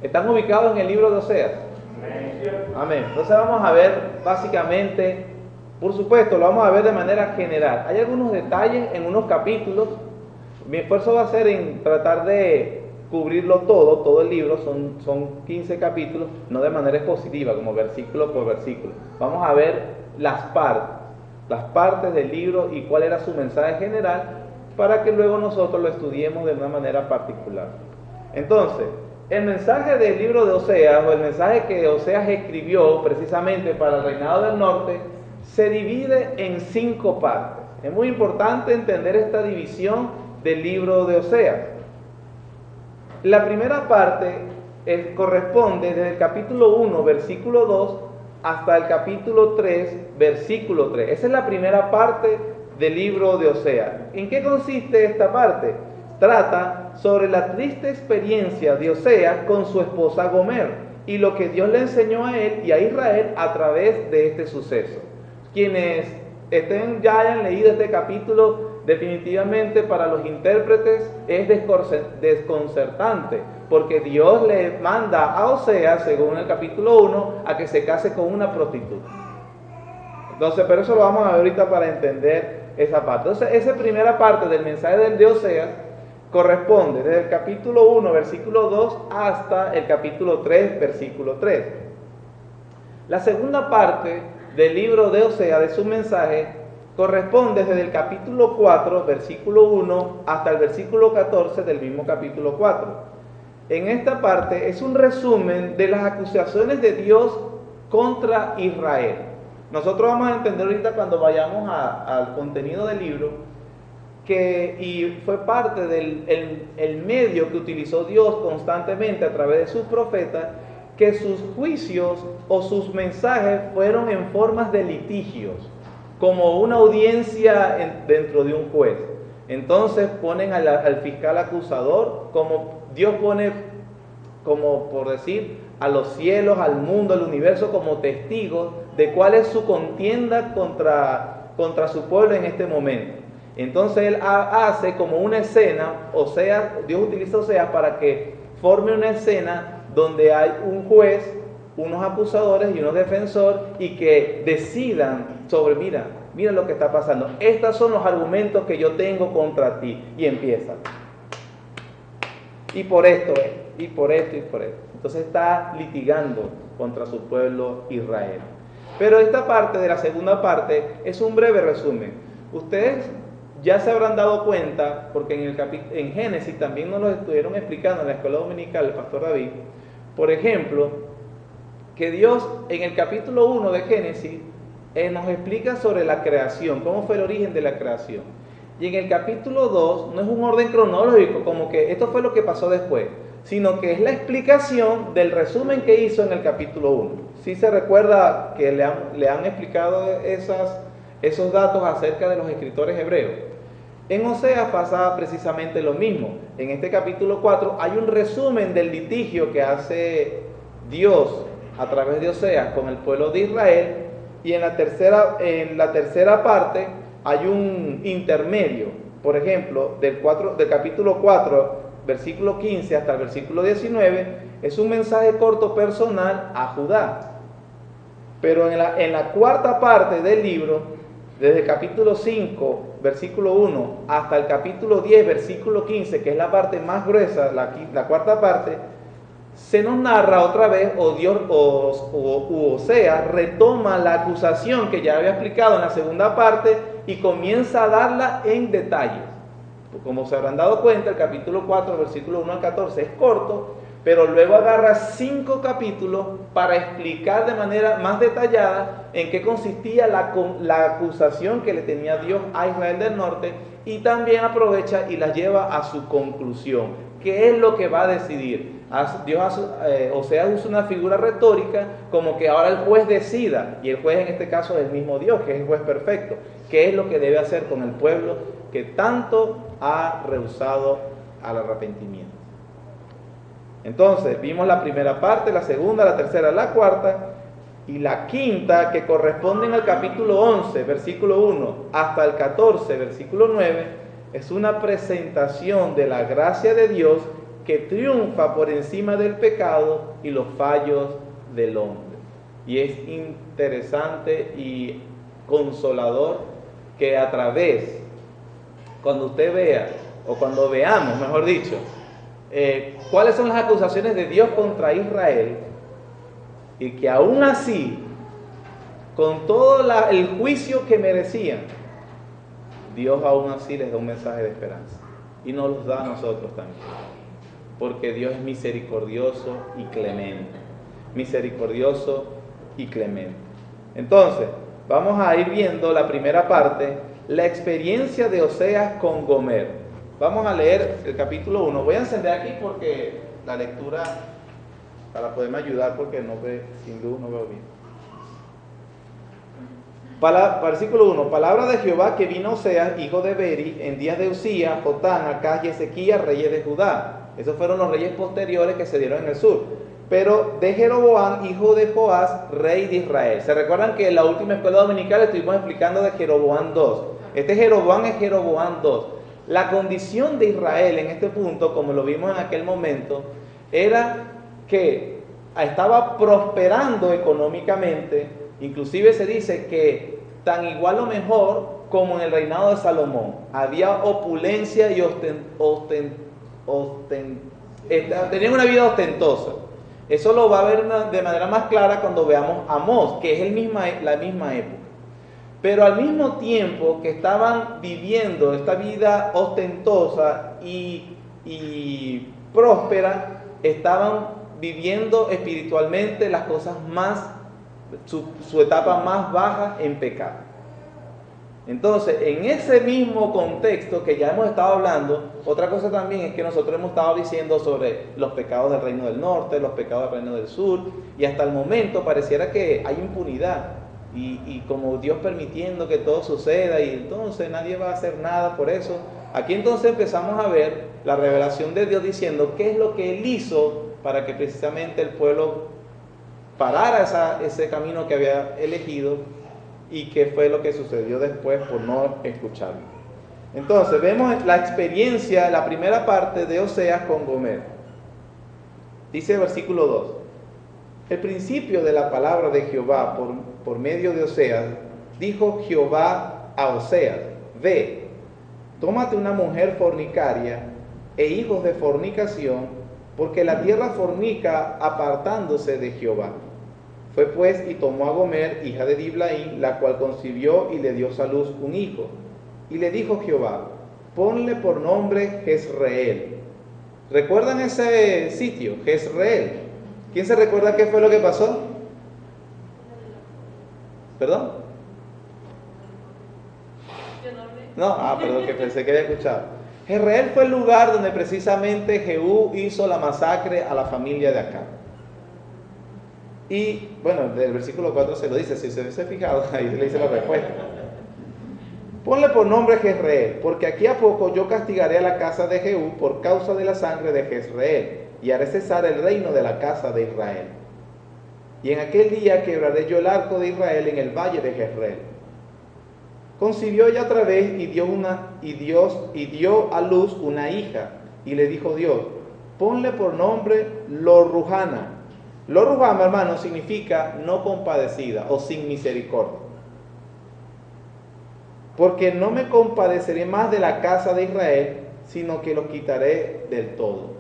¿Están ubicados en el libro de Oseas? Amén. Entonces vamos a ver básicamente, por supuesto, lo vamos a ver de manera general. Hay algunos detalles en unos capítulos. Mi esfuerzo va a ser en tratar de cubrirlo todo el libro, son 15 capítulos, no de manera expositiva, como versículo por versículo. Vamos a ver las partes del libro y cuál era su mensaje general, para que luego nosotros lo estudiemos de una manera particular. Entonces, el mensaje del libro de Oseas, o el mensaje que Oseas escribió precisamente para el reinado del norte, se divide en 5 partes. Es muy importante entender esta división del libro de Oseas. La primera parte corresponde desde el capítulo 1, versículo 2, hasta el capítulo 3, versículo 3. Esa es la primera parte del libro de Oseas. ¿En qué consiste esta parte? Trata sobre la triste experiencia de Oseas con su esposa Gomer y lo que Dios le enseñó a él y a Israel a través de este suceso. Quienes ya hayan leído este capítulo, definitivamente para los intérpretes es desconcertante, porque Dios le manda a Oseas, según el capítulo 1, a que se case con una prostituta. Entonces, pero eso lo vamos a ver ahorita para entender esa parte. Entonces, esa primera parte del mensaje de Oseas corresponde desde el capítulo 1, versículo 2, hasta el capítulo 3, versículo 3. La segunda parte del libro de Oseas, de su mensaje, corresponde desde el capítulo 4, versículo 1, hasta el versículo 14 del mismo capítulo 4. En esta parte es un resumen de las acusaciones de Dios contra Israel. Nosotros vamos a entender ahorita, cuando vayamos al contenido del libro, y fue parte del medio que utilizó Dios constantemente a través de sus profetas, que sus juicios o sus mensajes fueron en formas de litigios, como una audiencia dentro de un juez. Entonces ponen al fiscal acusador, como Dios pone, como por decir, a los cielos, al mundo, al universo, como testigos de cuál es su contienda contra su pueblo en este momento. Entonces él hace como una escena, Dios utiliza Oseas para que forme una escena donde hay un juez, unos acusadores y unos defensores, y que decidan sobre, mira lo que está pasando, estos son los argumentos que yo tengo contra ti, y empieza. Y por esto, y por esto, y por esto. Entonces está litigando contra su pueblo Israel. Pero esta parte de la segunda parte es un breve resumen. Ustedes ya se habrán dado cuenta, porque en Génesis también nos lo estuvieron explicando en la escuela dominical el pastor David, por ejemplo, que Dios en el capítulo 1 de Génesis nos explica sobre la creación, cómo fue el origen de la creación. Y en el capítulo 2 no es un orden cronológico, como que esto fue lo que pasó después, sino que es la explicación del resumen que hizo en el capítulo 1. ¿Sí se recuerda que le han explicado esos datos acerca de los escritores hebreos? En Oseas pasa precisamente lo mismo. En este capítulo 4 hay un resumen del litigio que hace Dios a través de Oseas con el pueblo de Israel, y en la tercera parte hay un intermedio. Por ejemplo, del capítulo 4, versículo 15 hasta el versículo 19, es un mensaje corto personal a Judá. Pero en la cuarta parte del libro, desde el capítulo 5, versículo 1, hasta el capítulo 10, versículo 15, que es la parte más gruesa, la cuarta parte, se nos narra otra vez, Oseas retoma la acusación que ya había explicado en la segunda parte y comienza a darla en detalles. Como se habrán dado cuenta, el capítulo 4, versículo 1 al 14 es corto, pero luego agarra 5 capítulos para explicar de manera más detallada en qué consistía la acusación que le tenía Dios a Israel del norte, y también aprovecha y la lleva a su conclusión. ¿Qué es lo que va a decidir? Oseas usa una figura retórica, como que ahora el juez decida, y el juez en este caso es el mismo Dios, que es el juez perfecto. ¿Qué es lo que debe hacer con el pueblo que tanto ha rehusado al arrepentimiento? Entonces, vimos la primera parte, la segunda, la tercera, la cuarta, y la quinta, que corresponden al capítulo 11, versículo 1, hasta el 14, versículo 9, es una presentación de la gracia de Dios que triunfa por encima del pecado y los fallos del hombre. Y es interesante y consolador que a través, cuando usted vea, o cuando veamos, mejor dicho, cuáles son las acusaciones de Dios contra Israel, y que aún así, con todo el juicio que merecían, Dios aún así les da un mensaje de esperanza, y nos los da a nosotros también, porque Dios es misericordioso y clemente, misericordioso y clemente. Entonces, vamos a ir viendo la primera parte, la experiencia de Oseas con Gomer. Vamos a leer el capítulo 1. Voy a encender aquí porque la lectura, para poderme ayudar, porque no ve, sin luz no veo bien. Versículo 1. Palabra de Jehová que vino a Oseas, hijo de Beri, en días de Usías, Jotán, Acaz y Ezequías, reyes de Judá. Esos fueron los reyes posteriores que se dieron en el sur. Pero de Jeroboam, hijo de Joás, rey de Israel. ¿Se recuerdan que en la última escuela dominical estuvimos explicando de Jeroboam 2? Este Jeroboam es Jeroboam 2. La condición de Israel en este punto, como lo vimos en aquel momento, era que estaba prosperando económicamente. Inclusive se dice que tan igual o mejor como en el reinado de Salomón. Había opulencia y tenían una vida ostentosa. Eso lo va a ver de manera más clara cuando veamos Amós, que es la misma época. Pero al mismo tiempo que estaban viviendo esta vida ostentosa y próspera, estaban viviendo espiritualmente las cosas más, su etapa más baja en pecado. Entonces, en ese mismo contexto que ya hemos estado hablando, otra cosa también es que nosotros hemos estado diciendo sobre los pecados del reino del norte, los pecados del reino del sur, y hasta el momento pareciera que hay impunidad, y como Dios permitiendo que todo suceda, y entonces nadie va a hacer nada por eso. Aquí entonces empezamos a ver la revelación de Dios diciendo qué es lo que Él hizo para que precisamente el pueblo parara ese camino que había elegido, y qué fue lo que sucedió después por no escucharlo. Entonces vemos la experiencia, la primera parte de Oseas con Gomer. Dice el versículo 2: el principio de la palabra de Jehová por medio de Oseas, dijo Jehová a Oseas: ve, tómate una mujer fornicaria e hijos de fornicación, porque la tierra fornica apartándose de Jehová. Fue pues y tomó a Gomer, hija de Diblaim, la cual concibió y le dio a luz un hijo. Y le dijo Jehová: ponle por nombre Jezreel. ¿Recuerdan ese sitio? Jezreel. ¿Quién se recuerda qué fue lo que pasó? ¿Perdón? No, perdón, que pensé que había escuchado. Jezreel fue el lugar donde precisamente Jehú hizo la masacre a la familia de Acab. Y bueno, del versículo 4 se lo dice, si se hubiese fijado, ahí le dice la respuesta. Ponle por nombre Jezreel, porque aquí a poco yo castigaré a la casa de Jehú por causa de la sangre de Jezreel, y haré cesar el reino de la casa de Israel. Y en aquel día quebraré yo el arco de Israel en el valle de Jezreel. Concibió ella otra vez y dio a luz una hija, y le dijo Dios: ponle por nombre Lo-Ruhama. Lo-Ruhama, hermano, significa no compadecida o sin misericordia. Porque no me compadeceré más de la casa de Israel, sino que los quitaré del todo.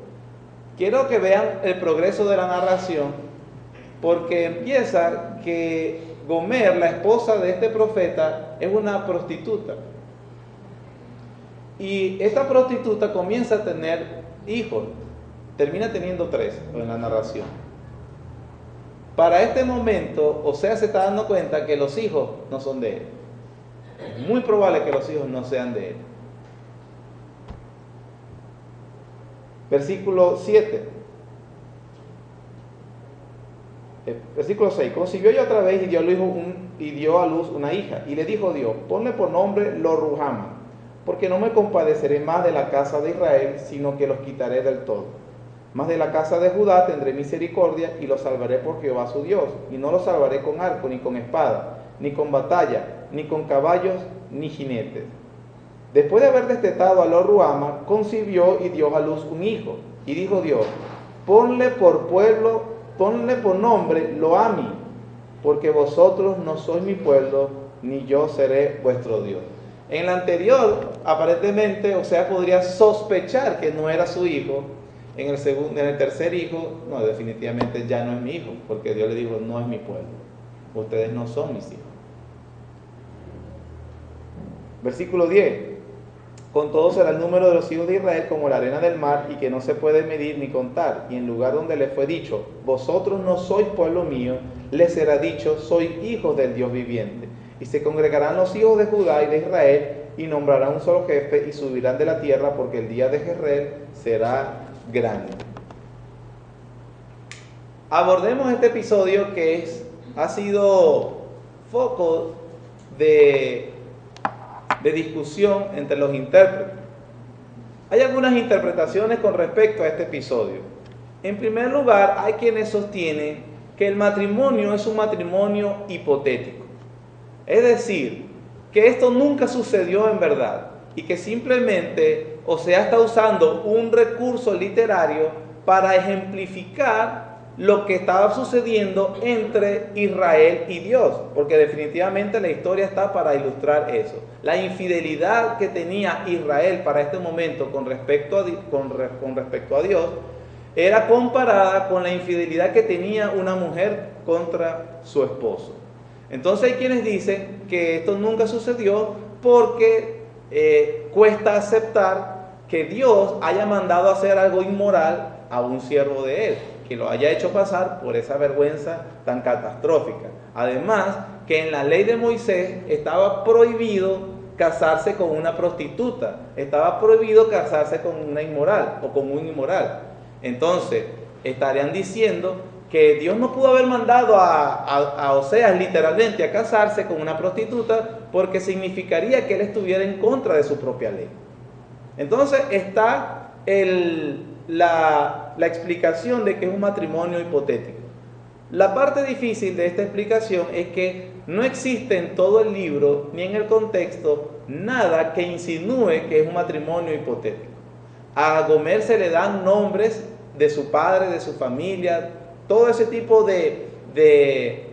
Quiero que vean el progreso de la narración, porque empieza que Gomer, la esposa de este profeta, es una prostituta. Y esta prostituta comienza a tener hijos, termina teniendo 3 en la narración. Para este momento, Oseas se está dando cuenta que los hijos no son de él. Es muy probable que los hijos no sean de él. Versículo 7. Versículo 6. Concibió ella otra vez y dio a luz una hija. Y le dijo Dios: ponle por nombre Lo-Ruhama, porque no me compadeceré más de la casa de Israel, sino que los quitaré del todo. Mas de la casa de Judá tendré misericordia y los salvaré por Jehová su Dios. Y no los salvaré con arco, ni con espada, ni con batalla, ni con caballos, ni jinetes. Después de haber destetado a Lo-Ruhama, concibió y dio a luz un hijo. Y dijo Dios, ponle por nombre Lo-Ammi, porque vosotros no sois mi pueblo, ni yo seré vuestro Dios. En la anterior, aparentemente, Oseas podría sospechar que no era su hijo. En el tercer hijo, no, definitivamente ya no es mi hijo, porque Dios le dijo, no es mi pueblo, ustedes no son mis hijos. Versículo 10. Con todo será el número de los hijos de Israel como la arena del mar, y que no se puede medir ni contar. Y en lugar donde le fue dicho, vosotros no sois pueblo mío, les será dicho, sois hijos del Dios viviente. Y se congregarán los hijos de Judá y de Israel, y nombrarán un solo jefe, y subirán de la tierra, porque el día de Jezreel será grande. Abordemos este episodio que ha sido foco de discusión entre los intérpretes. Hay algunas interpretaciones con respecto a este episodio. En primer lugar, hay quienes sostienen que el matrimonio es un matrimonio hipotético. Es decir, que esto nunca sucedió en verdad y que simplemente Oseas está usando un recurso literario para ejemplificar lo que estaba sucediendo entre Israel y Dios, porque definitivamente la historia está para ilustrar eso. La infidelidad que tenía Israel para este momento con respecto a Dios era comparada con la infidelidad que tenía una mujer contra su esposo. Entonces hay quienes dicen que esto nunca sucedió porque cuesta aceptar que Dios haya mandado a hacer algo inmoral a un siervo de él, que lo haya hecho pasar por esa vergüenza tan catastrófica. Además, que en la ley de Moisés estaba prohibido casarse con una prostituta, estaba prohibido casarse con una inmoral o con un inmoral. Entonces, estarían diciendo que Dios no pudo haber mandado a Oseas literalmente a casarse con una prostituta porque significaría que él estuviera en contra de su propia ley. Entonces está la explicación de que es un matrimonio hipotético. La parte difícil de esta explicación es que no existe en todo el libro ni en el contexto nada que insinúe que es un matrimonio hipotético. A Gomer se le dan nombres de su padre, de su familia, todo ese tipo de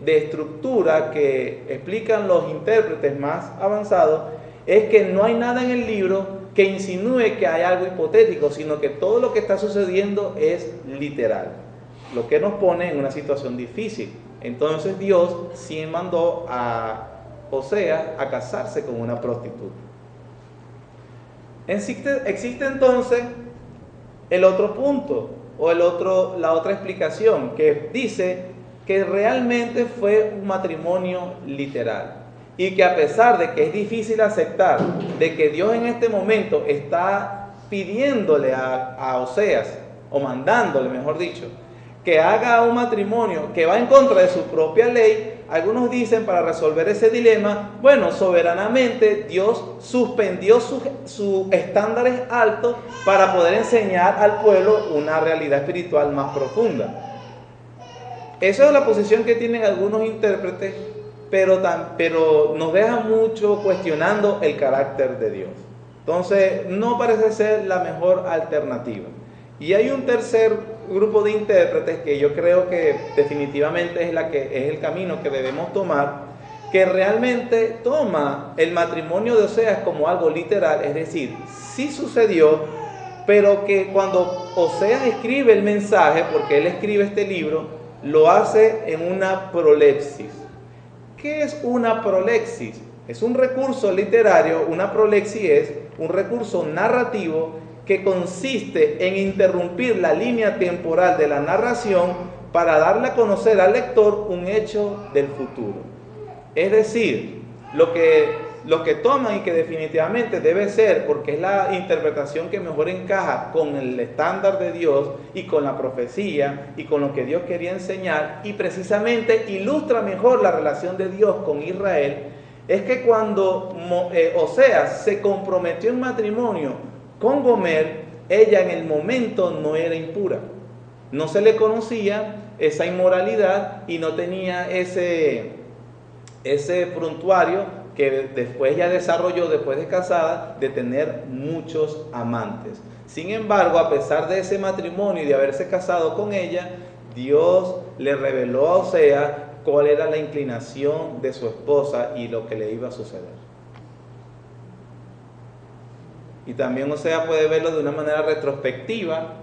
estructura que explican los intérpretes más avanzados. Es que no hay nada en el libro que insinúe que hay algo hipotético, sino que todo lo que está sucediendo es literal, lo que nos pone en una situación difícil. Entonces Dios sí mandó a Oseas a casarse con una prostituta. Existe entonces el otro punto, o la otra explicación, que dice que realmente fue un matrimonio literal. Y que a pesar de que es difícil aceptar de que Dios en este momento está pidiéndole a Oseas, o mandándole, mejor dicho, que haga un matrimonio que va en contra de su propia ley, algunos dicen, para resolver ese dilema, bueno, soberanamente Dios suspendió sus estándares altos para poder enseñar al pueblo una realidad espiritual más profunda. Esa es la posición que tienen algunos intérpretes, pero nos deja mucho cuestionando el carácter de Dios. Entonces, no parece ser la mejor alternativa. Y hay un tercer grupo de intérpretes que yo creo que definitivamente es el camino que debemos tomar, que realmente toma el matrimonio de Oseas como algo literal, es decir, sí sucedió, pero que cuando Oseas escribe el mensaje, porque él escribe este libro, lo hace en una prolepsis. ¿Qué es una prolexis? Es un recurso literario. Una prolexis es un recurso narrativo que consiste en interrumpir la línea temporal de la narración para darle a conocer al lector un hecho del futuro. Es decir, lo que toman y que definitivamente debe ser, porque es la interpretación que mejor encaja con el estándar de Dios y con la profecía y con lo que Dios quería enseñar, y precisamente ilustra mejor la relación de Dios con Israel, es que cuando Oseas se comprometió en matrimonio con Gomer, ella en el momento no era impura, no se le conocía esa inmoralidad y no tenía ese prontuario que después ya desarrolló, después de casada, de tener muchos amantes. Sin embargo, a pesar de ese matrimonio y de haberse casado con ella, Dios le reveló a Oseas cuál era la inclinación de su esposa y lo que le iba a suceder. Y también Oseas puede verlo de una manera retrospectiva,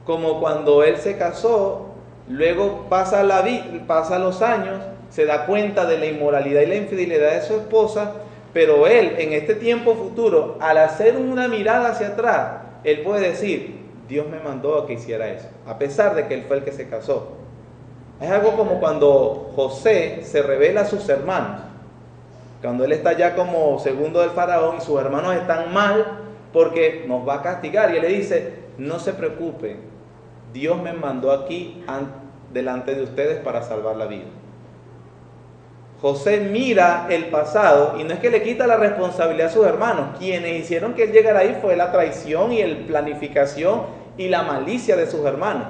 como cuando él se casó, luego pasa los años, se da cuenta de la inmoralidad y la infidelidad de su esposa, pero él en este tiempo futuro, al hacer una mirada hacia atrás, él puede decir, Dios me mandó a que hiciera eso, a pesar de que él fue el que se casó. Es algo como cuando José se revela a sus hermanos, cuando él está ya como segundo del faraón y sus hermanos están mal porque nos va a castigar, y él le dice, no se preocupen, Dios me mandó aquí delante de ustedes para salvar la vida. José mira el pasado y no es que le quita la responsabilidad a sus hermanos. Quienes hicieron que él llegara ahí fue la traición y la planificación y la malicia de sus hermanos.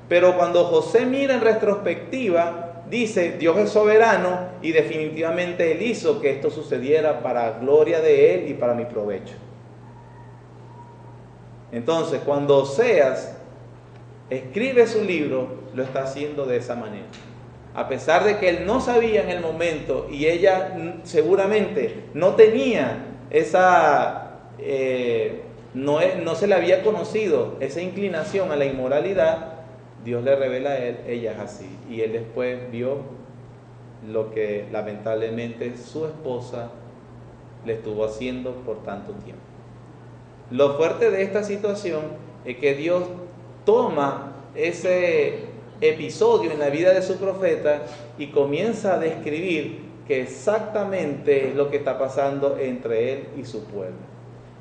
Pero cuando José mira en retrospectiva, dice, Dios es soberano y definitivamente Él hizo que esto sucediera para gloria de Él y para mi provecho. Entonces, cuando Oseas escribe su libro, lo está haciendo de esa manera. A pesar de que él no sabía en el momento y ella seguramente no tenía no se le había conocido esa inclinación a la inmoralidad, Dios le revela a él, ella es así. Y él después vio lo que lamentablemente su esposa le estuvo haciendo por tanto tiempo. Lo fuerte de esta situación es que Dios toma ese episodio en la vida de su profeta y comienza a describir que exactamente es lo que está pasando entre él y su pueblo.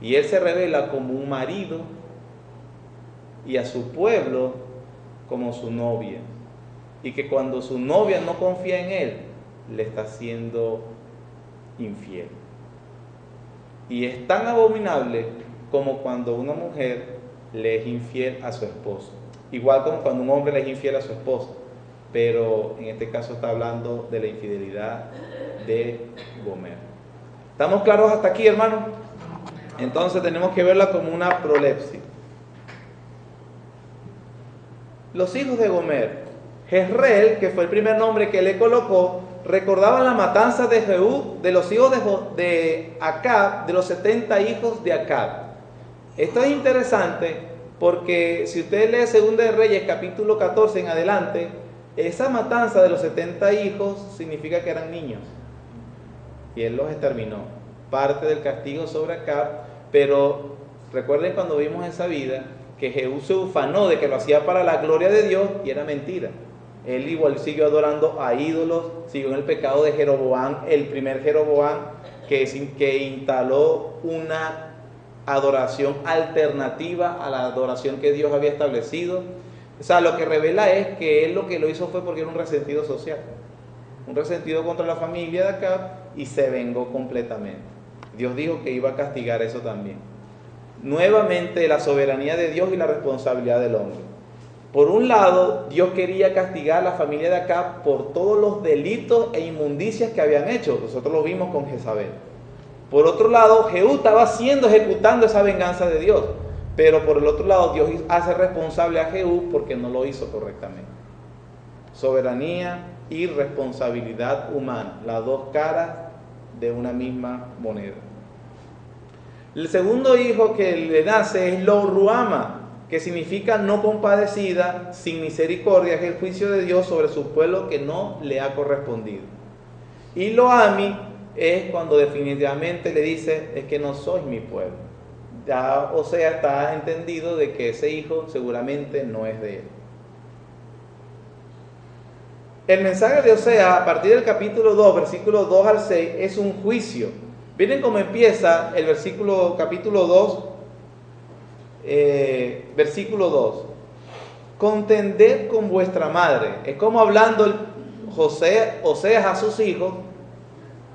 Y él se revela como un marido y a su pueblo como su novia. Y que cuando su novia no confía en él, le está siendo infiel. Y es tan abominable como cuando una mujer le es infiel a su esposo. Igual como cuando un hombre le es infiel a su esposa. Pero en este caso está hablando de la infidelidad de Gomer. ¿Estamos claros hasta aquí, hermanos? Entonces tenemos que verla como una prolepsis. Los hijos de Gomer. Jezreel, que fue el primer nombre que le colocó, recordaban la matanza de Jehú, de los hijos de Acab, de los 70 hijos de Acab. Esto es interesante porque si usted lee Segunda de Reyes capítulo 14 en adelante, esa matanza de los 70 hijos significa que eran niños y él los exterminó, parte del castigo sobre Acab. Pero recuerden cuando vimos esa vida que Jehú se ufanó de que lo hacía para la gloria de Dios y era mentira. Él igual siguió adorando a ídolos, siguió en el pecado de Jeroboam, el primer Jeroboam que instaló una adoración alternativa a la adoración que Dios había establecido. O sea, lo que revela es que él lo que lo hizo fue porque era un resentido social, un resentido contra la familia de Acab, y se vengó completamente. Dios dijo que iba a castigar eso también. Nuevamente la soberanía de Dios y la responsabilidad del hombre. Por un lado, Dios quería castigar a la familia de Acab por todos los delitos e inmundicias que habían hecho. Nosotros lo vimos con Jezabel. Por otro lado, Jehú estaba ejecutando esa venganza de Dios. Pero por el otro lado, Dios hace responsable a Jehú porque no lo hizo correctamente. Soberanía y responsabilidad humana, las dos caras de una misma moneda. El segundo hijo que le nace es Lo-Ruama, que significa no compadecida, sin misericordia, es el juicio de Dios sobre su pueblo que no le ha correspondido. Y Lo-Ami es cuando definitivamente le dice, es que no sois mi pueblo. Ya, o sea, está entendido de que ese hijo seguramente no es de él. El mensaje de Oseas, a partir del capítulo 2, versículos 2 al 6, es un juicio. Miren cómo empieza el capítulo 2, versículo 2. Contended con vuestra madre. Es como hablando Oseas a sus hijos.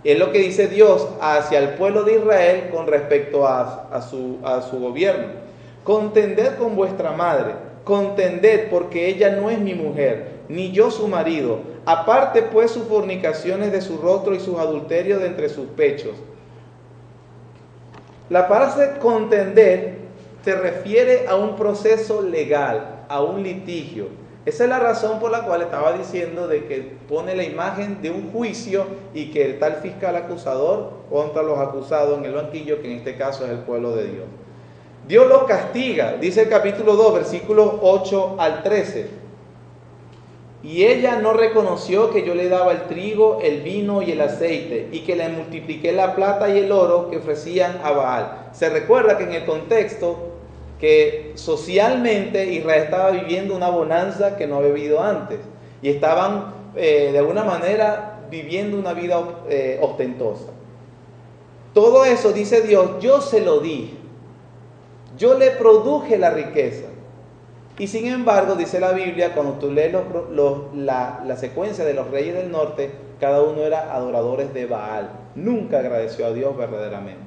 Es lo que dice Dios hacia el pueblo de Israel con respecto a su gobierno. Contended con vuestra madre, contended porque ella no es mi mujer, ni yo su marido. Aparte pues sus fornicaciones de su rostro y sus adulterios de entre sus pechos. La frase contender se refiere a un proceso legal, a un litigio. Esa es la razón por la cual estaba diciendo de que pone la imagen de un juicio y que está el fiscal acusador contra los acusados en el banquillo, que en este caso es el pueblo de Dios. Dios los castiga, dice el capítulo 2, versículos 8 al 13. Y ella no reconoció que yo le daba el trigo, el vino y el aceite, y que le multipliqué la plata y el oro que ofrecían a Baal. Se recuerda que en el contexto que socialmente Israel estaba viviendo una bonanza que no había vivido antes, y estaban de alguna manera viviendo una vida ostentosa. Todo eso, dice Dios, yo se lo di, yo le produje la riqueza. Y sin embargo, dice la Biblia, cuando tú lees la secuencia de los reyes del norte, cada uno era adoradores de Baal. Nunca agradeció a Dios verdaderamente.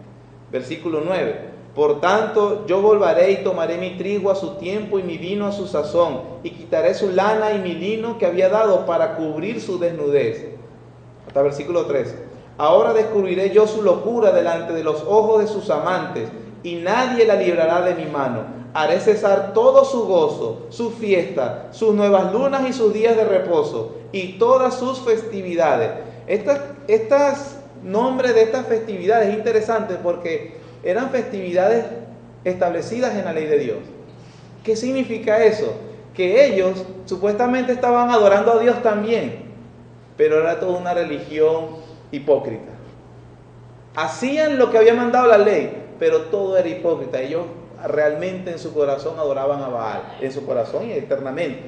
Versículo 9. Por tanto, yo volveré y tomaré mi trigo a su tiempo y mi vino a su sazón, y quitaré su lana y mi lino que había dado para cubrir su desnudez. Hasta versículo 13. Ahora descubriré yo su locura delante de los ojos de sus amantes, y nadie la librará de mi mano. Haré cesar todo su gozo, su fiesta, sus nuevas lunas y sus días de reposo, y todas sus festividades. Estas nombres de estas festividades es interesante porque eran festividades establecidas en la ley de Dios. ¿Qué significa eso? Que ellos supuestamente estaban adorando a Dios también, pero era toda una religión hipócrita. Hacían lo que había mandado la ley, pero todo era hipócrita. Ellos realmente en su corazón adoraban a Baal, en su corazón y eternamente.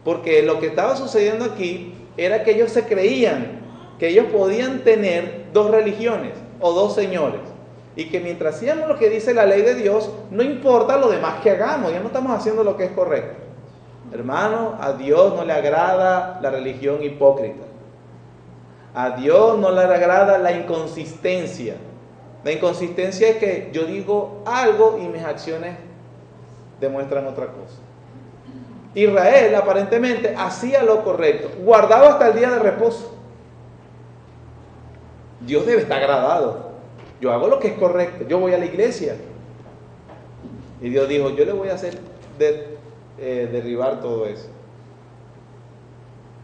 Porque lo que estaba sucediendo aquí era que ellos se creían que ellos podían tener dos religiones o dos señores, y que mientras hacíamos lo que dice la ley de Dios, no importa lo demás que hagamos, ya no estamos haciendo lo que es correcto. Hermano, a Dios no le agrada la religión hipócrita. A Dios no le agrada la inconsistencia. La inconsistencia es que yo digo algo y mis acciones demuestran otra cosa. Israel aparentemente hacía lo correcto, guardaba hasta el día de reposo. Dios debe estar agradado. Yo hago lo que es correcto, yo voy a la iglesia. Y Dios dijo, yo le voy a hacer derribar todo eso.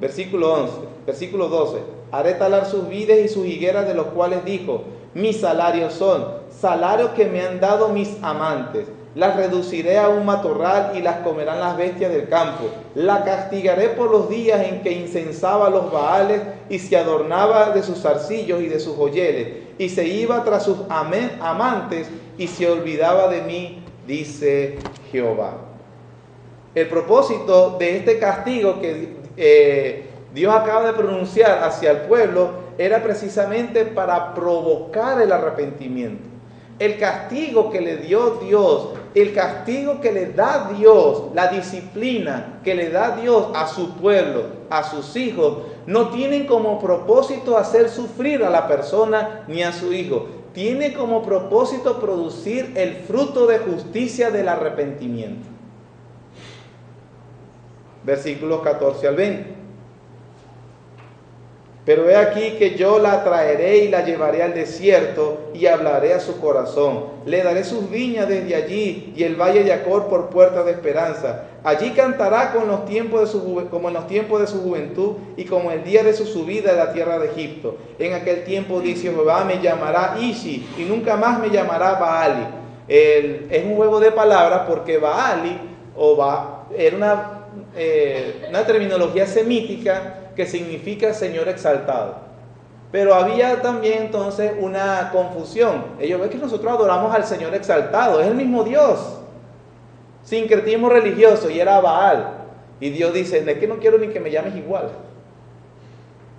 Versículo 12. Haré talar sus vides y sus higueras, de los cuales dijo, mis salarios son salarios que me han dado mis amantes. Las reduciré a un matorral y las comerán las bestias del campo. La castigaré por los días en que incensaba a los Baales y se adornaba de sus zarcillos y de sus joyeles, y se iba tras sus amantes y se olvidaba de mí, dice Jehová. El propósito de este castigo que Dios acaba de pronunciar hacia el pueblo era precisamente para provocar el arrepentimiento. El castigo que le dio Dios, el castigo que le da Dios, la disciplina que le da Dios a su pueblo, a sus hijos, no tienen como propósito hacer sufrir a la persona ni a su hijo. Tiene como propósito producir el fruto de justicia del arrepentimiento. Versículos 14 al 20. Pero he aquí que yo la traeré y la llevaré al desierto y hablaré a su corazón. Le daré sus viñas desde allí y el valle de Acor por puerta de esperanza. Allí cantará como en los tiempos de su juventud y como el día de su subida de la tierra de Egipto. En aquel tiempo, dice Jehová, me llamará Ishi y nunca más me llamará Baali. Es un juego de palabras porque Baali era una terminología semítica que significa Señor exaltado. Pero había también entonces una confusión. Ellos ven que nosotros adoramos al Señor exaltado, es el mismo Dios, sincretismo religioso, y era Baal. Y Dios dice, es que no quiero ni que me llames igual.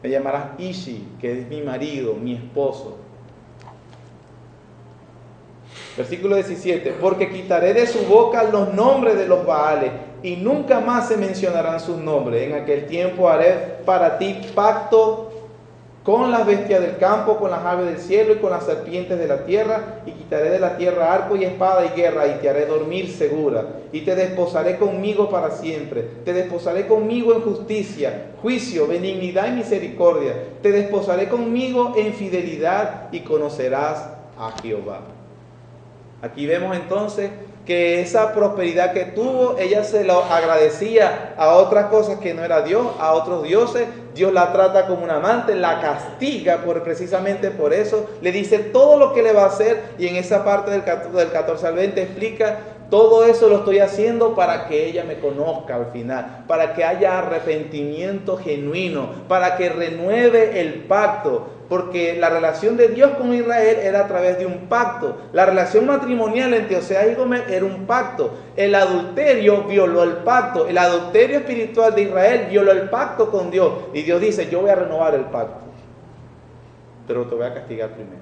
Me llamarás Ishi, que es mi marido, mi esposo. Versículo 17, porque quitaré de su boca los nombres de los Baales y nunca más se mencionarán sus nombres. En aquel tiempo haré para ti pacto con las bestias del campo, con las aves del cielo y con las serpientes de la tierra, y quitaré de la tierra arco y espada y guerra, y te haré dormir segura, y te desposaré conmigo para siempre. Te desposaré conmigo en justicia, juicio, benignidad y misericordia. Te desposaré conmigo en fidelidad y conocerás a Jehová. Aquí vemos entonces que esa prosperidad que tuvo, ella se lo agradecía a otras cosas que no era Dios, a otros dioses. Dios la trata como un amante, la castiga precisamente por eso, le dice todo lo que le va a hacer, y en esa parte del 14 al 20 explica: todo eso lo estoy haciendo para que ella me conozca al final, para que haya arrepentimiento genuino, para que renueve el pacto. Porque la relación de Dios con Israel era a través de un pacto. La relación matrimonial entre Oseas y Gomer era un pacto. El adulterio violó el pacto. El adulterio espiritual de Israel violó el pacto con Dios. Y Dios dice: yo voy a renovar el pacto, pero te voy a castigar primero.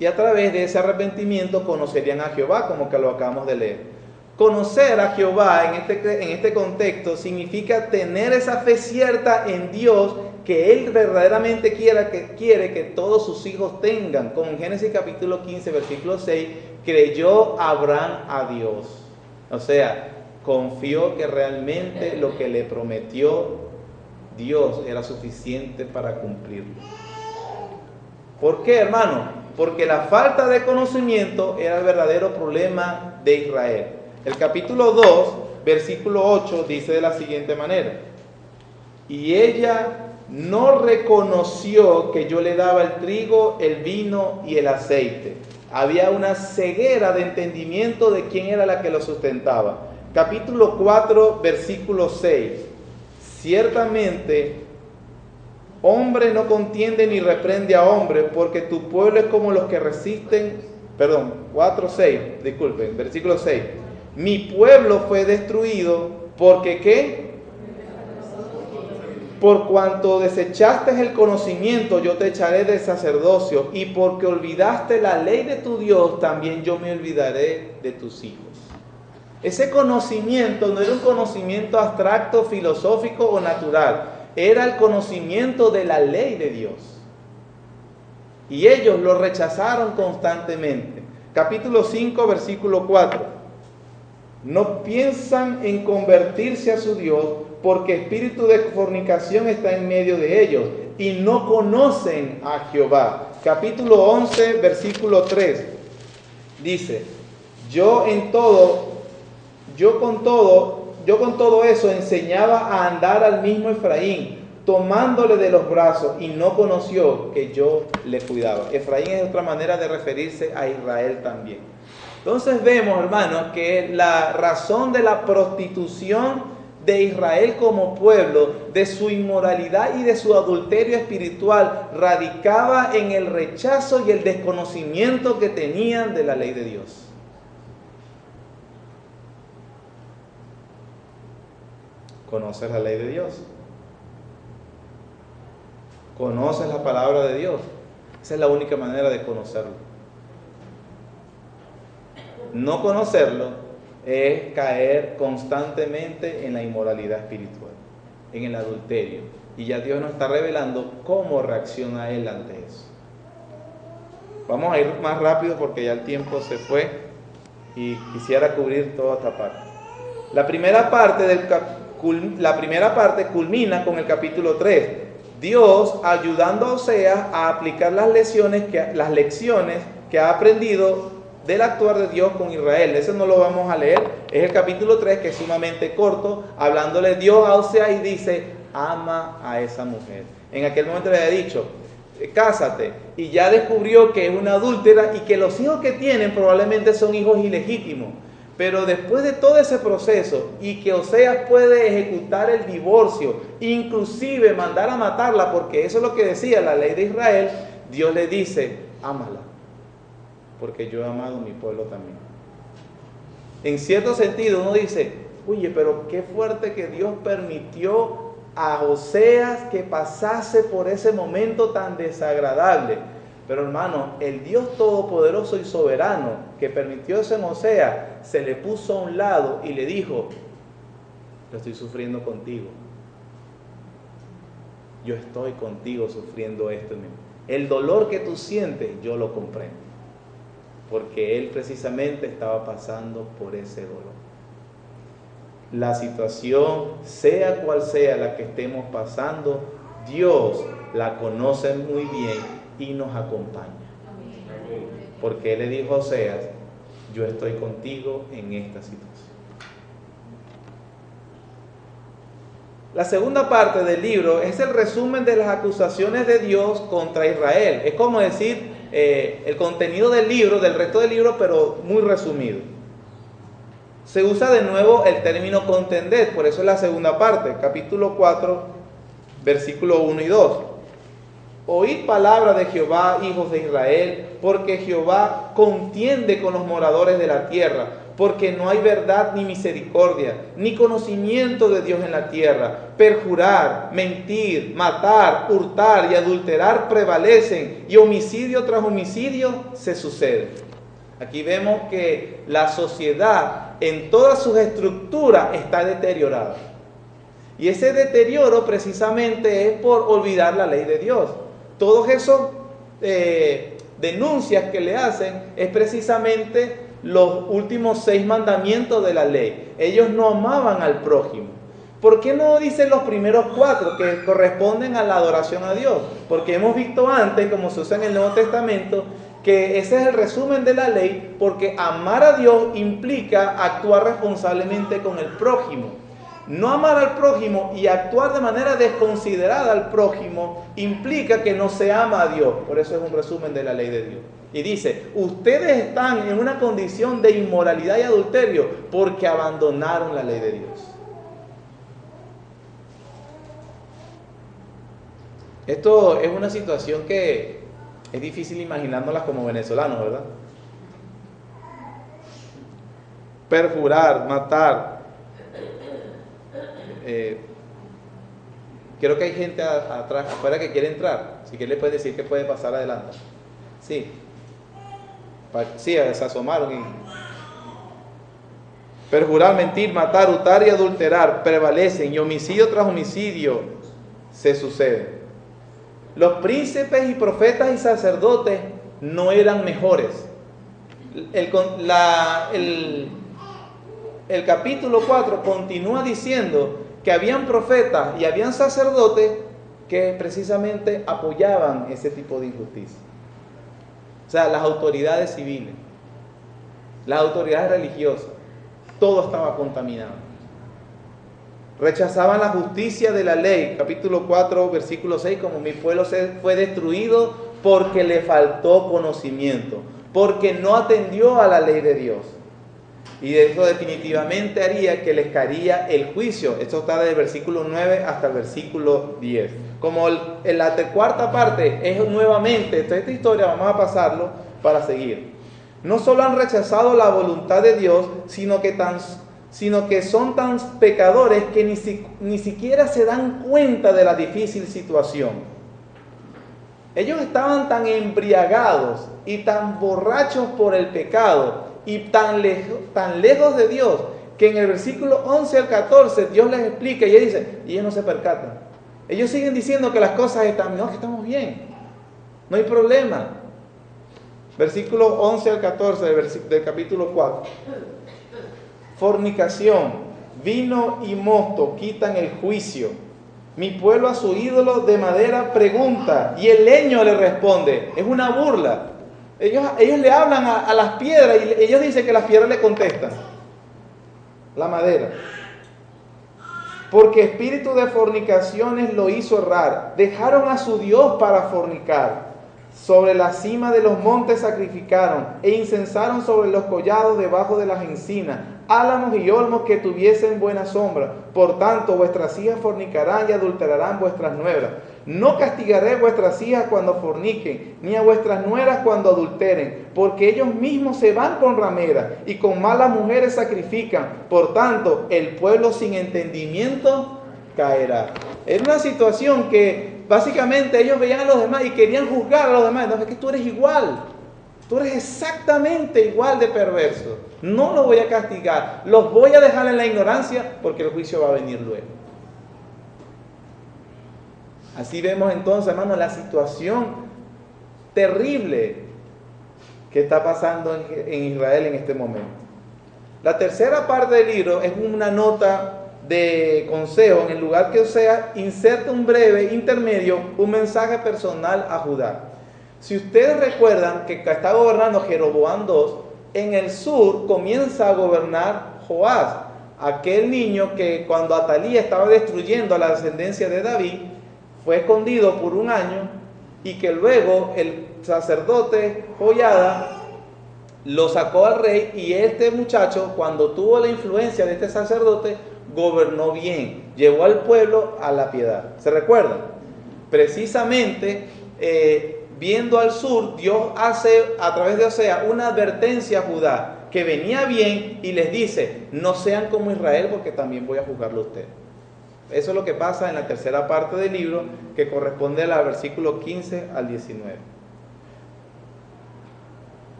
Y a través de ese arrepentimiento conocerían a Jehová, como que lo acabamos de leer. Conocer a Jehová en este contexto significa tener esa fe cierta en Dios, que Él verdaderamente quiere que todos sus hijos tengan. Como en Génesis capítulo 15, versículo 6, creyó Abraham a Dios. O sea, confió que realmente lo que le prometió Dios era suficiente para cumplirlo. ¿Por qué, hermano? Porque la falta de conocimiento era el verdadero problema de Israel. El capítulo 2, versículo 8, dice de la siguiente manera: y ella no reconoció que yo le daba el trigo, el vino y el aceite. Había una ceguera de entendimiento de quién era la que lo sustentaba. Capítulo 4, versículo 6: ciertamente hombre no contiende ni reprende a hombre, porque tu pueblo es como los que resisten. Perdón, 4:6, disculpen, versículo 6. Mi pueblo fue destruido porque ¿qué? Por cuanto desechaste el conocimiento, yo te echaré del sacerdocio, y porque olvidaste la ley de tu Dios, también yo me olvidaré de tus hijos. Ese conocimiento no era un conocimiento abstracto, filosófico o natural. Era el conocimiento de la ley de Dios. Y ellos lo rechazaron constantemente. Capítulo 5, versículo 4. No piensan en convertirse a su Dios, porque espíritu de fornicación está en medio de ellos, y no conocen a Jehová. Capítulo 11, versículo 3. Dice: yo con todo eso enseñaba a andar al mismo Efraín, tomándole de los brazos, y no conoció que yo le cuidaba. Efraín es otra manera de referirse a Israel también. Entonces vemos, hermanos, que la razón de la prostitución de Israel como pueblo, de su inmoralidad y de su adulterio espiritual, radicaba en el rechazo y el desconocimiento que tenían de la ley de Dios. ¿Conoces la ley de Dios? ¿Conoces la palabra de Dios? Esa es la única manera de conocerlo. No conocerlo es caer constantemente en la inmoralidad espiritual, en el adulterio. Y ya Dios nos está revelando cómo reacciona Él ante eso. Vamos a ir más rápido porque ya el tiempo se fue y quisiera cubrir toda esta parte. La primera parte culmina con el capítulo 3. Dios ayudando a Oseas a aplicar las lecciones que ha aprendido del actuar de Dios con Israel. Eso no lo vamos a leer. Es el capítulo 3, que es sumamente corto, hablándole Dios a Oseas y dice: ama a esa mujer. En aquel momento le había dicho: cásate, y ya descubrió que es una adúltera y que los hijos que tienen probablemente son hijos ilegítimos. Pero después de todo ese proceso, y que Oseas puede ejecutar el divorcio, inclusive mandar a matarla, porque eso es lo que decía la ley de Israel, Dios le dice: ámala, porque yo he amado a mi pueblo también. En cierto sentido uno dice: oye, pero qué fuerte que Dios permitió a Oseas que pasase por ese momento tan desagradable. Pero hermano, el Dios todopoderoso y soberano que permitió eso en Oseas, se le puso a un lado y le dijo: yo estoy sufriendo contigo. Yo estoy contigo sufriendo esto. El dolor que tú sientes, yo lo comprendo. Porque él precisamente estaba pasando por ese dolor. La situación, sea cual sea la que estemos pasando, Dios la conoce muy bien y nos acompaña. porque él le dijo a Oseas: yo estoy contigo en esta situación. La segunda parte del libro es el resumen de las acusaciones de Dios contra Israel. Es como decir el contenido del libro, del resto del libro, pero muy resumido. Se usa de nuevo el término contender, por eso es la segunda parte, capítulo 4, versículo 1 y 2. Oíd palabra de Jehová, hijos de Israel, porque Jehová contiende con los moradores de la tierra, porque no hay verdad ni misericordia, ni conocimiento de Dios en la tierra. Perjurar, mentir, matar, hurtar y adulterar prevalecen, y homicidio tras homicidio se sucede. Aquí vemos que la sociedad en todas sus estructuras está deteriorada. Y ese deterioro precisamente es por olvidar la ley de Dios. Todos esos denuncias que le hacen es precisamente los últimos 6 mandamientos de la ley. Ellos no amaban al prójimo. ¿Por qué no dicen los primeros 4 que corresponden a la adoración a Dios? Porque hemos visto antes, como se usa en el Nuevo Testamento, que ese es el resumen de la ley, porque amar a Dios implica actuar responsablemente con el prójimo. No amar al prójimo y actuar de manera desconsiderada al prójimo implica que no se ama a Dios. Por eso es un resumen de la ley de Dios. Y dice: ustedes están en una condición de inmoralidad y adulterio porque abandonaron la ley de Dios. Esto es una situación que es difícil imaginándolas como venezolanos, ¿verdad? Perjurar, matar. Creo que hay gente atrás, afuera, que quiere entrar. Si quieres le puedes decir que puede pasar adelante. Sí. Sí, se asomaron. Perjurar, mentir, matar, hurtar y adulterar prevalecen, y homicidio tras homicidio se sucede. Los príncipes y profetas y sacerdotes no eran mejores. El capítulo 4 continúa diciendo que habían profetas y habían sacerdotes que precisamente apoyaban ese tipo de injusticia. O sea, las autoridades civiles, las autoridades religiosas, todo estaba contaminado. Rechazaban la justicia de la ley, capítulo 4, versículo 6, como mi pueblo fue destruido porque le faltó conocimiento, porque no atendió a la ley de Dios. Y eso definitivamente haría que les caería el juicio. Esto está desde el versículo 9 hasta el versículo 10. Como en la cuarta parte es nuevamente, esta historia vamos a pasarlo para seguir. No solo han rechazado la voluntad de Dios, sino que son tan pecadores que ni siquiera se dan cuenta de la difícil situación. Ellos estaban tan embriagados y tan borrachos por el pecado y tan lejos de Dios, que en el versículo 11 al 14 Dios les explica y él dice, y ellos no se percatan. Ellos siguen diciendo que las cosas están, no, que estamos bien, no hay problema. Versículo 11 al 14 del capítulo 4. Fornicación, vino y mosto quitan el juicio. Mi pueblo a su ídolo de madera pregunta y el leño le responde. Es una burla. Ellos le hablan a las piedras y ellos dicen que las piedras le contestan. La madera. Porque espíritu de fornicaciones lo hizo errar. Dejaron a su Dios para fornicar. Sobre la cima de los montes sacrificaron e incensaron sobre los collados debajo de las encinas, álamos y olmos que tuviesen buena sombra. Por tanto, vuestras hijas fornicarán y adulterarán vuestras nueras. No castigaré vuestras hijas cuando forniquen, ni a vuestras nueras cuando adulteren, porque ellos mismos se van con rameras y con malas mujeres sacrifican. Por tanto, el pueblo sin entendimiento caerá. Era una situación que básicamente ellos veían a los demás y querían juzgar a los demás. No, es que tú eres igual. Tú eres exactamente igual de perverso. No los voy a castigar. Los voy a dejar en la ignorancia porque el juicio va a venir luego. Así vemos entonces, hermanos, la situación terrible que está pasando en Israel en este momento. La tercera parte del libro es una nota de consejo. En el lugar que Oseas inserta un breve intermedio, un mensaje personal a Judá. Si ustedes recuerdan que está gobernando Jeroboam II, en el sur comienza a gobernar Joás, aquel niño que cuando Atalía estaba destruyendo a la descendencia de David, fue escondido por un año y que luego el sacerdote Joiada lo sacó al rey, y este muchacho, cuando tuvo la influencia de este sacerdote, gobernó bien, llevó al pueblo a la piedad. ¿Se recuerdan? Precisamente, viendo al sur, Dios hace a través de Osea una advertencia a Judá, que venía bien, y les dice: no sean como Israel, porque también voy a juzgarlo a ustedes. Eso es lo que pasa en la tercera parte del libro, que corresponde al versículo 15 al 19.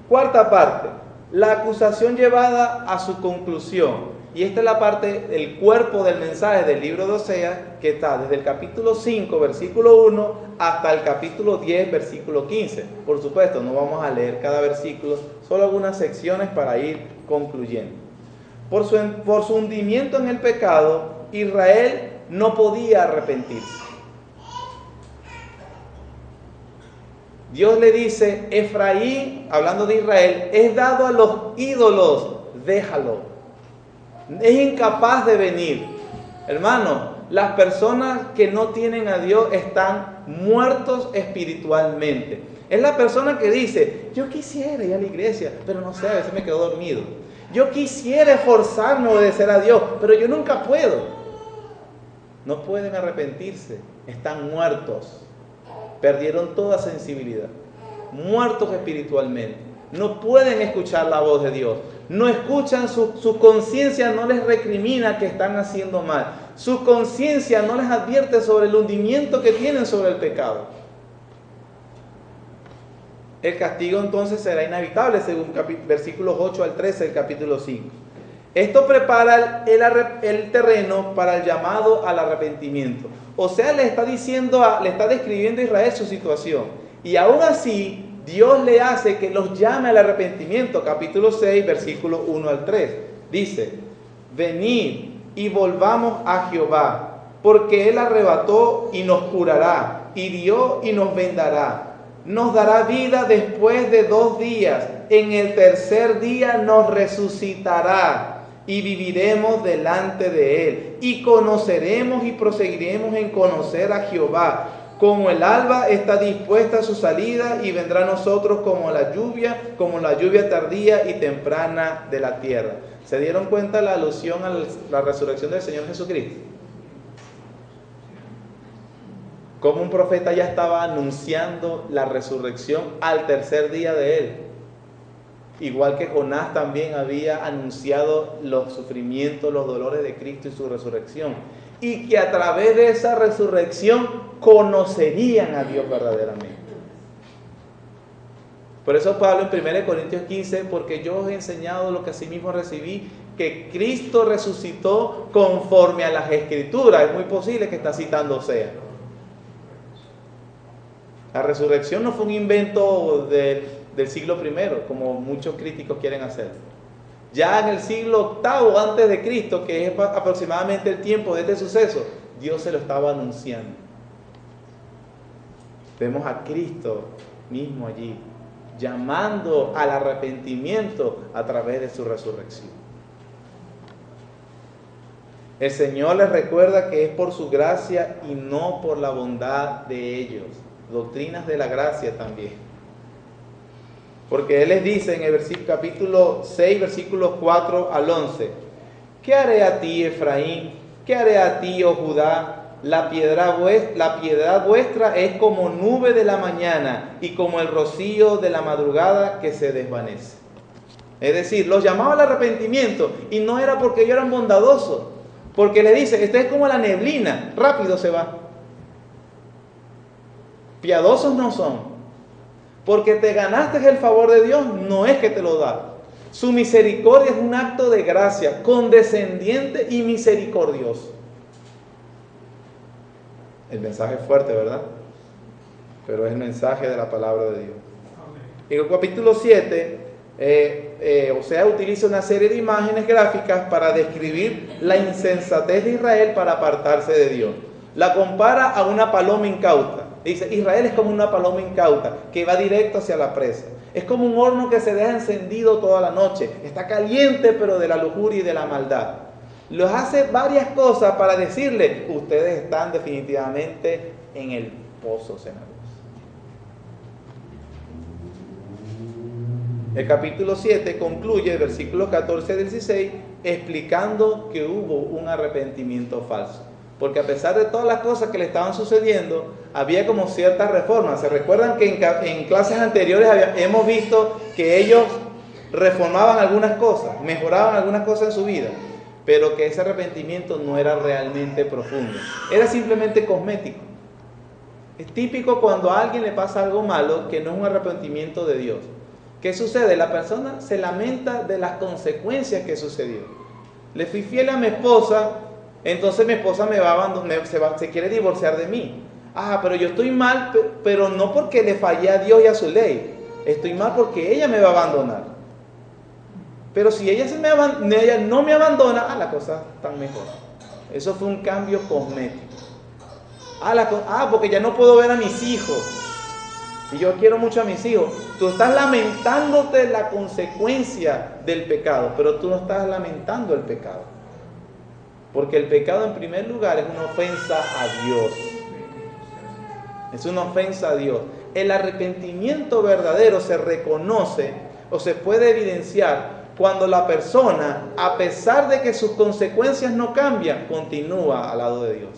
Cuarta parte, la acusación llevada a su conclusión. Y esta es la parte, el cuerpo del mensaje del libro de Osea, que está desde el capítulo 5, versículo 1, hasta el capítulo 10, versículo 15. Por supuesto, no vamos a leer cada versículo, solo algunas secciones para ir concluyendo. Por su hundimiento en el pecado, Israel no podía arrepentirse. Dios le dice: Efraín, hablando de Israel, es dado a los ídolos, déjalo. Es incapaz de venir. Hermano, las personas que no tienen a Dios están muertos espiritualmente. Es la persona que dice: yo quisiera ir a la iglesia, pero no sé, a veces me quedo dormido. Yo quisiera esforzarme a obedecer a Dios, pero yo nunca puedo. No pueden arrepentirse, están muertos. Perdieron toda sensibilidad, muertos espiritualmente. No pueden escuchar la voz de Dios. No escuchan, su conciencia no les recrimina que están haciendo mal. Su conciencia no les advierte sobre el hundimiento que tienen sobre el pecado. El castigo entonces será inevitable, según versículos 8 al 13 del capítulo 5. Esto prepara el terreno para el llamado al arrepentimiento. O sea, le está describiendo a Israel su situación. Y aún así, Dios le hace que los llame al arrepentimiento. Capítulo 6, versículos 1 al 3. Dice: venid y volvamos a Jehová, porque Él arrebató y nos curará, hirió y nos vendará. Nos dará vida después de 2 días. En el tercer día nos resucitará. Y viviremos delante de Él, y conoceremos y proseguiremos en conocer a Jehová. Como el alba está dispuesta a su salida, y vendrá a nosotros como la lluvia tardía y temprana de la tierra. ¿Se dieron cuenta la alusión a la resurrección del Señor Jesucristo? Como un profeta ya estaba anunciando la resurrección al tercer día de Él. Igual que Jonás también había anunciado los sufrimientos, los dolores de Cristo y su resurrección. Y que a través de esa resurrección conocerían a Dios verdaderamente. Por eso Pablo en 1 Corintios 15, porque yo os he enseñado lo que asimismo recibí, que Cristo resucitó conforme a las Escrituras. Es muy posible que está citando Osea. La resurrección no fue un invento del siglo I, como muchos críticos quieren hacer. Ya en el siglo VIII antes de Cristo, que es aproximadamente el tiempo de este suceso, Dios se lo estaba anunciando. Vemos a Cristo mismo allí, llamando al arrepentimiento a través de su resurrección. El Señor les recuerda que es por su gracia y no por la bondad de ellos. Doctrinas de la gracia también. Porque Él les dice en el capítulo 6, versículos 4 al 11: ¿qué haré a ti, Efraín? ¿Qué haré a ti, oh Judá? La piedad vuestra es como nube de la mañana y como el rocío de la madrugada que se desvanece. Es decir, los llamaba al arrepentimiento, y no era porque ellos eran bondadosos, porque les dice: esta es como la neblina, rápido se va. Piadosos no son. Porque te ganaste el favor de Dios, no es que te lo da. Su misericordia es un acto de gracia, condescendiente y misericordioso. El mensaje es fuerte, ¿verdad? Pero es el mensaje de la palabra de Dios. En el capítulo 7, Osea utiliza una serie de imágenes gráficas para describir la insensatez de Israel para apartarse de Dios. La compara a una paloma incauta. Dice, Israel es como una paloma incauta que va directo hacia la presa. Es como un horno que se deja encendido toda la noche. Está caliente, pero de la lujuria y de la maldad. Los hace varias cosas para decirle, ustedes están definitivamente en el pozo cenagoso. El capítulo 7 concluye, el versículo 14 al 16, explicando que hubo un arrepentimiento falso. Porque a pesar de todas las cosas que le estaban sucediendo, había como ciertas reformas. ¿Se recuerdan que en clases anteriores hemos visto que ellos reformaban algunas cosas, mejoraban algunas cosas en su vida? Pero que ese arrepentimiento no era realmente profundo. Era simplemente cosmético. Es típico cuando a alguien le pasa algo malo que no es un arrepentimiento de Dios. ¿Qué sucede? La persona se lamenta de las consecuencias que sucedió. Le fui fiel a mi esposa, entonces mi esposa me va a abandonar, se quiere divorciar de mí. Pero yo estoy mal, pero no porque le fallé a Dios y a su ley. Estoy mal porque ella me va a abandonar. Pero si ella no me abandona, la cosa está mejor. Eso fue un cambio cosmético. Porque ya no puedo ver a mis hijos. Y yo quiero mucho a mis hijos. Tú estás lamentándote la consecuencia del pecado, pero tú no estás lamentando el pecado. Porque el pecado en primer lugar es una ofensa a Dios. Es una ofensa a Dios. El arrepentimiento verdadero se reconoce o se puede evidenciar cuando la persona, a pesar de que sus consecuencias no cambian, continúa al lado de Dios.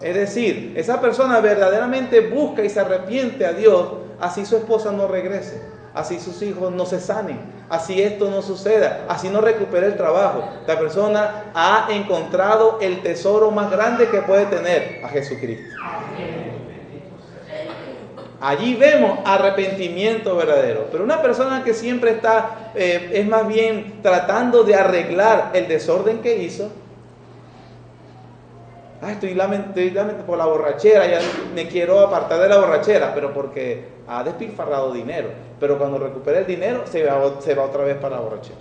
Es decir, esa persona verdaderamente busca y se arrepiente a Dios, así su esposa no regrese, así sus hijos no se sanen, así esto no suceda, así no recupere el trabajo. La persona ha encontrado el tesoro más grande que puede tener, a Jesucristo. Allí vemos arrepentimiento verdadero. Pero una persona que siempre está, es más bien tratando de arreglar el desorden que hizo. Estoy lamentando por la borrachera, ya me quiero apartar de la borrachera, pero porque ha despilfarrado dinero. Pero cuando recupere el dinero, se va otra vez para la borrachera.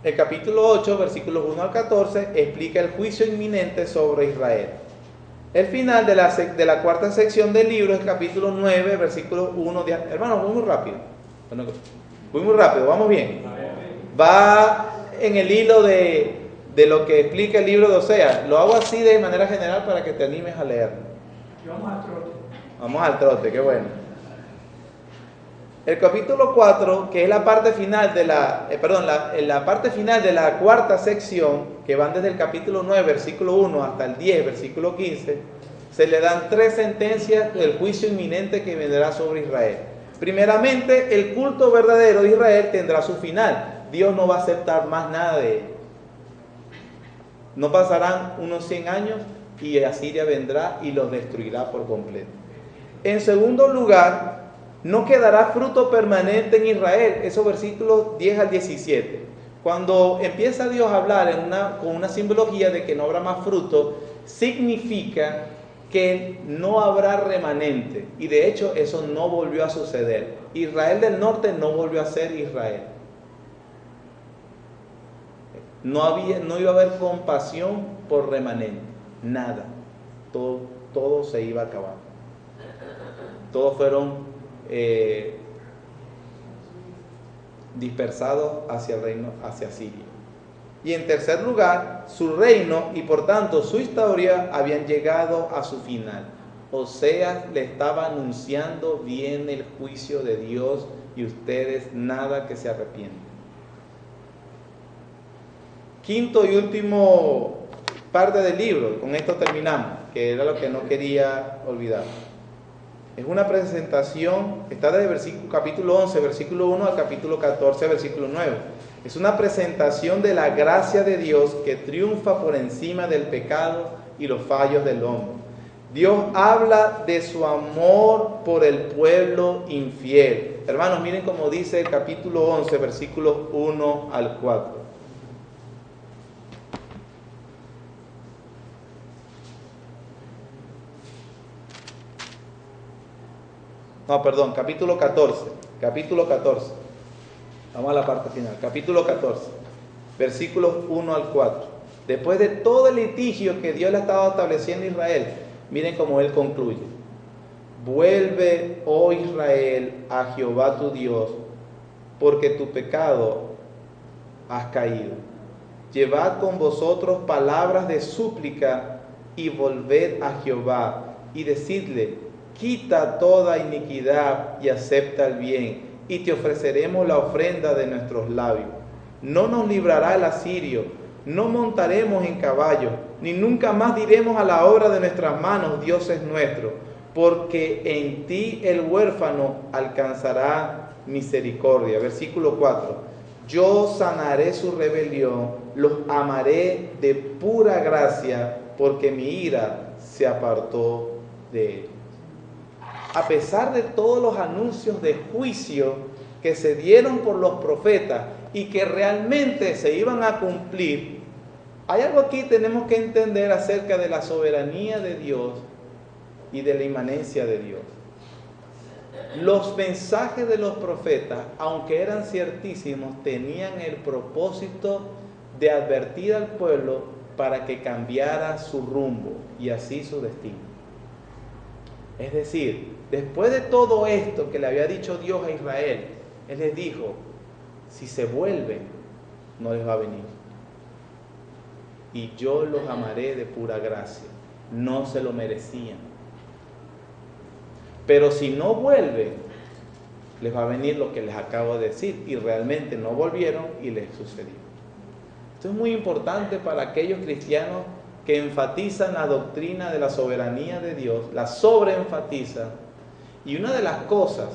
El capítulo 8, versículos 1 al 14, explica el juicio inminente sobre Israel. El final de la cuarta sección del libro es el capítulo 9, versículo 1. Hermanos, voy muy rápido. Voy muy rápido, vamos bien. Va en el hilo de lo que explica el libro de Oseas. Lo hago así de manera general para que te animes a leerlo. Vamos al trote. Vamos al trote, qué bueno. El capítulo 4, que es la parte final de la parte final de la cuarta sección, que van desde el capítulo 9, versículo 1 hasta el 10, versículo 15, se le dan 3 sentencias del juicio inminente que vendrá sobre Israel. Primeramente, el culto verdadero de Israel tendrá su final. Dios no va a aceptar más nada de él. No pasarán unos 100 años y Asiria vendrá y los destruirá por completo. En segundo lugar, no quedará fruto permanente en Israel. Esos versículos 10 al 17. Cuando empieza Dios a hablar con una simbología de que no habrá más fruto, significa que no habrá remanente. Y de hecho eso no volvió a suceder. Israel del norte no volvió a ser Israel. No iba a haber compasión por remanente. Nada. Todo se iba a acabar. Todos fueron dispersados hacia el reino, hacia Siria. Y en tercer lugar, su reino y por tanto su historia habían llegado a su final. Oseas le estaba anunciando: viene el juicio de Dios y ustedes nada que se arrepienten. Quinto y último parte del libro, con esto terminamos, que era lo que no quería olvidar. Es una presentación, está desde el capítulo 11, versículo 1 al capítulo 14, versículo 9. Es una presentación de la gracia de Dios que triunfa por encima del pecado y los fallos del hombre. Dios habla de su amor por el pueblo infiel. Hermanos, miren cómo dice el capítulo 11, versículos 1 al 4. No, perdón, capítulo 14. Vamos a la parte final. Capítulo 14, versículos 1 al 4. Después de todo el litigio que Dios le estaba estableciendo a Israel, miren cómo Él concluye. Vuelve, oh Israel, a Jehová tu Dios, porque tu pecado has caído. Llevad con vosotros palabras de súplica y volved a Jehová y decidle, quita toda iniquidad y acepta el bien, y te ofreceremos la ofrenda de nuestros labios. No nos librará el asirio, no montaremos en caballo, ni nunca más diremos a la obra de nuestras manos, Dios es nuestro, porque en ti el huérfano alcanzará misericordia. Versículo 4. Yo sanaré su rebelión, los amaré de pura gracia, porque mi ira se apartó de él. A pesar de todos los anuncios de juicio que se dieron por los profetas y que realmente se iban a cumplir, hay algo aquí que tenemos que entender acerca de la soberanía de Dios y de la inmanencia de Dios. Los mensajes de los profetas, aunque eran ciertísimos, tenían el propósito de advertir al pueblo para que cambiara su rumbo y así su destino. Es decir, después de todo esto que le había dicho Dios a Israel, Él les dijo, si se vuelven, no les va a venir. Y yo los amaré de pura gracia. No se lo merecían. Pero si no vuelven, les va a venir lo que les acabo de decir. Y realmente no volvieron y les sucedió. Esto es muy importante para aquellos cristianos que enfatizan la doctrina de la soberanía de Dios, la sobreenfatizan. Y una de las cosas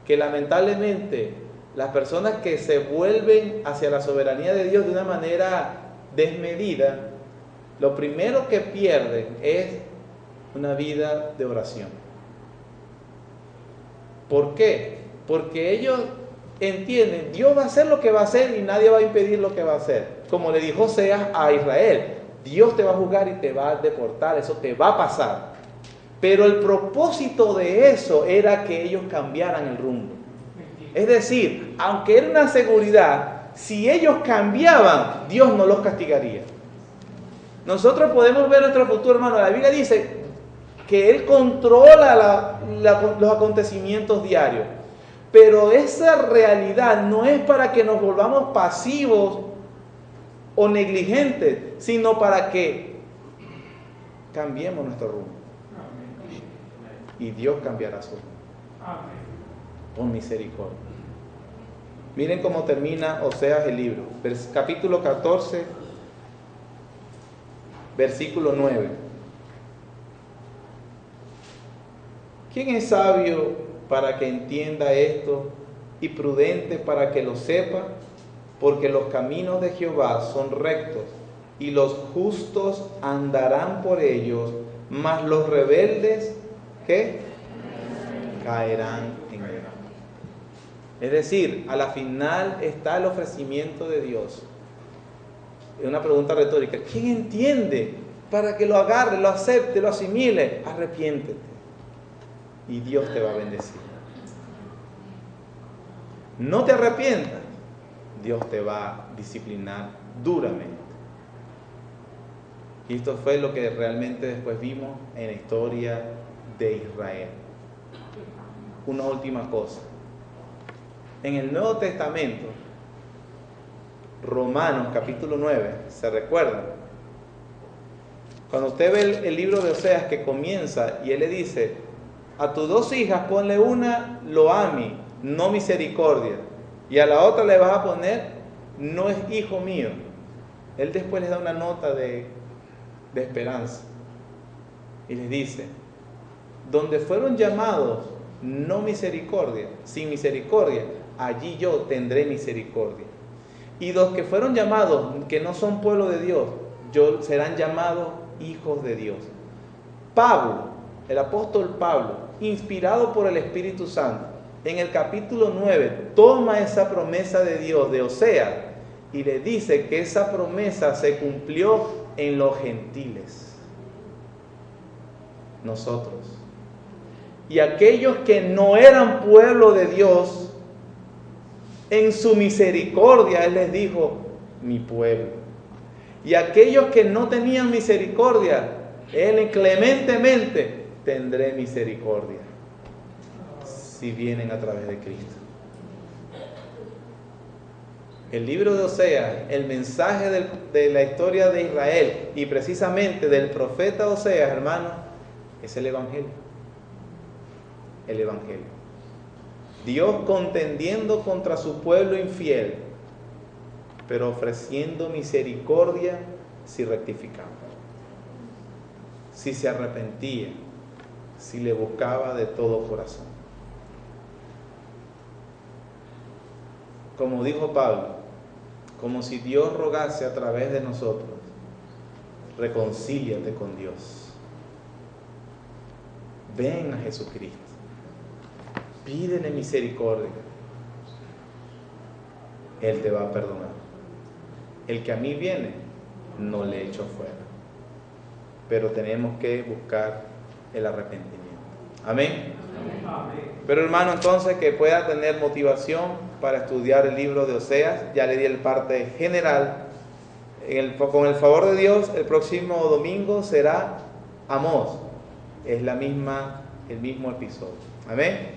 que lamentablemente las personas que se vuelven hacia la soberanía de Dios de una manera desmedida, lo primero que pierden es una vida de oración. ¿Por qué? Porque ellos entienden, Dios va a hacer lo que va a hacer y nadie va a impedir lo que va a hacer. Como le dijo Oseas a Israel, Dios te va a juzgar y te va a deportar, eso te va a pasar. Pero el propósito de eso era que ellos cambiaran el rumbo. Es decir, aunque era una seguridad, si ellos cambiaban, Dios no los castigaría. Nosotros podemos ver nuestro futuro, hermano. La Biblia dice que Él controla los acontecimientos diarios. Pero esa realidad no es para que nos volvamos pasivos o negligentes, sino para que cambiemos nuestro rumbo. Y Dios cambiará su rumbo. Con misericordia. Miren cómo termina Oseas el libro. Capítulo 14, versículo 9. ¿Quién es sabio para que entienda esto y prudente para que lo sepa? Porque los caminos de Jehová son rectos y los justos andarán por ellos, mas los rebeldes, ¿qué? Caerán en él. Es decir, a la final está el ofrecimiento de Dios. Es una pregunta retórica. ¿Quién entiende para que lo agarre, lo acepte, lo asimile? Arrepiéntete y Dios te va a bendecir. No te arrepientas, Dios te va a disciplinar duramente. Y esto fue lo que realmente después vimos en la historia de Israel. Una última cosa. En el Nuevo Testamento, Romanos capítulo 9, ¿se recuerdan? Cuando usted ve el libro de Oseas que comienza y él le dice, a tus dos hijas ponle una Loami, no misericordia, y a la otra le vas a poner no es hijo mío. Él después les da una nota de esperanza y les dice, donde fueron llamados no misericordia, sin misericordia, allí yo tendré misericordia. Y los que fueron llamados, que no son pueblo de Dios, serán llamados hijos de Dios. Pablo, el apóstol Pablo, inspirado por el Espíritu Santo, en el capítulo 9, toma esa promesa de Dios, de Oseas, y le dice que esa promesa se cumplió en los gentiles. Nosotros. Y aquellos que no eran pueblo de Dios, en su misericordia Él les dijo, mi pueblo. Y aquellos que no tenían misericordia, Él clementemente tendré misericordia si vienen a través de Cristo. El libro de Oseas, el mensaje de la historia de Israel y precisamente del profeta Oseas, hermanos, es el Evangelio. El Evangelio. Dios contendiendo contra su pueblo infiel, pero ofreciendo misericordia si rectificaba, si se arrepentía, si le buscaba de todo corazón. Como dijo Pablo, como si Dios rogase a través de nosotros, reconcíliate con Dios. Ven a Jesucristo, pídele misericordia. Él te va a perdonar. El que a mí viene, no le echo fuera. Pero tenemos que buscar el arrepentimiento. Amén. Pero hermano, entonces que pueda tener motivación para estudiar el libro de Oseas. Ya le di el parte general. Con el favor de Dios, el próximo domingo será Amós. Es el mismo episodio. Amén.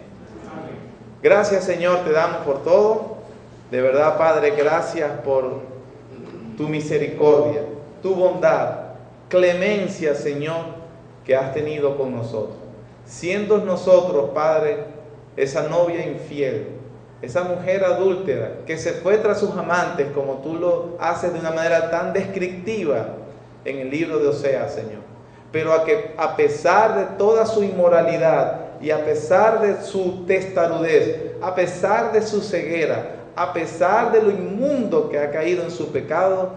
Gracias, Señor, te damos por todo. De verdad, Padre, gracias por tu misericordia, tu bondad, clemencia, Señor, que has tenido con nosotros. Siendo nosotros, Padre, esa novia infiel, esa mujer adúltera que se fue tras sus amantes, como tú lo haces de una manera tan descriptiva en el libro de Oseas, Señor. Pero a pesar de toda su inmoralidad y a pesar de su testarudez, a pesar de su ceguera, a pesar de lo inmundo que ha caído en su pecado,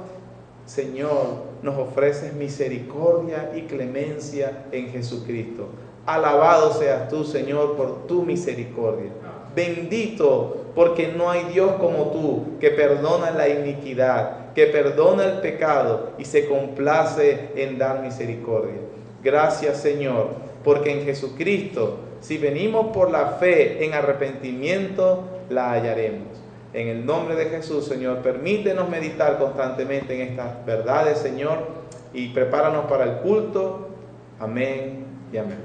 Señor, nos ofreces misericordia y clemencia en Jesucristo. Alabado seas tú, Señor, por tu misericordia. Bendito, porque no hay Dios como tú, que perdona la iniquidad, que perdona el pecado y se complace en dar misericordia. Gracias, Señor, porque en Jesucristo, si venimos por la fe en arrepentimiento, la hallaremos. En el nombre de Jesús, Señor, permítenos meditar constantemente en estas verdades, Señor, y prepáranos para el culto. Amén y amén.